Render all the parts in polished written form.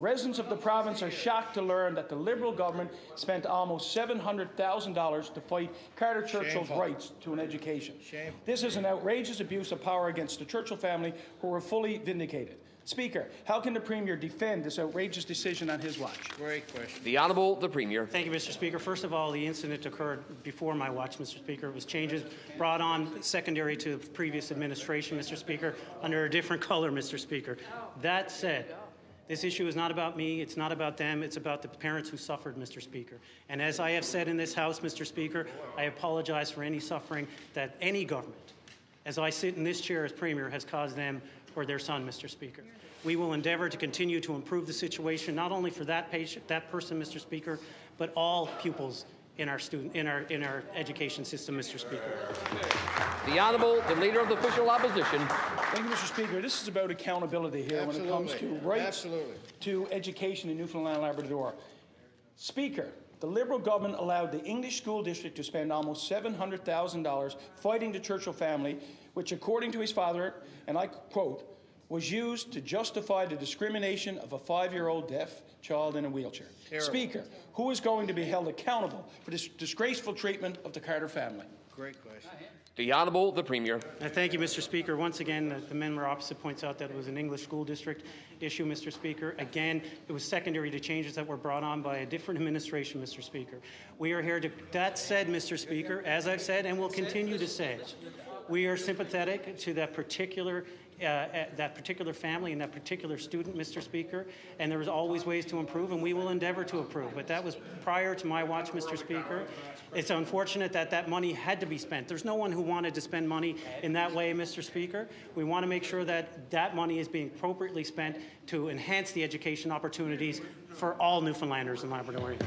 Residents of the province are shocked to learn that the Liberal government spent almost $700,000 to fight Carter Churchill's rights to an education. This is an outrageous abuse of power against the Churchill family, who were fully vindicated. Speaker, how can the Premier defend this outrageous decision on his watch? Great question. The Honourable the Premier. Thank you, Mr. Speaker. First of all, the incident occurred before my watch, Mr. Speaker. It was changes brought on secondary to the previous administration, Mr. Speaker, under a different colour, Mr. Speaker. That said, this issue is not about me, it's not about them, it's about the parents who suffered, Mr. Speaker. And as I have said in this House, Mr. Speaker, I apologize for any suffering that any government, as I sit in this chair as Premier, has caused them or their son, Mr. Speaker. We will endeavour to continue to improve the situation, not only for that patient, that person, Mr. Speaker, but all pupils in our education system, Mr. Speaker. The Honourable the Leader of the Official Opposition. Thank you, Mr. Speaker. This is about accountability here when it comes to rights to education in Newfoundland and Labrador. Speaker, the Liberal government allowed the English school district to spend almost $700,000 fighting the Churchill family, which, according to his father, and I quote, was used to justify the discrimination of a 5-year-old deaf child in a wheelchair. Terrible. Speaker, who is going to be held accountable for this disgraceful treatment of the Carter family? Great question. The Honourable the Premier. Thank you, Mr. Speaker. Once again, the member opposite points out that it was an English school district issue, Mr. Speaker. Again, it was secondary to changes that were brought on by a different administration, Mr. Speaker. We are here to, that said, Mr. Speaker, as I've said and will continue to say, we are sympathetic to that particular family and that particular student, Mr. Speaker, and there is always ways to improve, and we will endeavour to improve. But that was prior to my watch, Mr. Speaker. It's unfortunate that that money had to be spent. There's no one who wanted to spend money in that way, Mr. Speaker. We want to make sure that that money is being appropriately spent to enhance the education opportunities for all Newfoundlanders and Labradorians.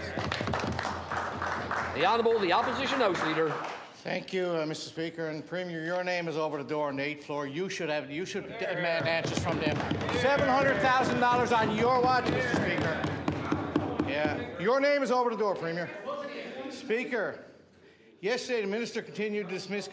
The Honourable the Opposition House Leader. Thank you, Mr. Speaker. And Premier, your name is over the door on the 8th floor. You should demand answers from them. $700,000 on your watch, Mr. Speaker. Yeah, your name is over the door, Premier. Speaker, yesterday the Minister continued to dismiss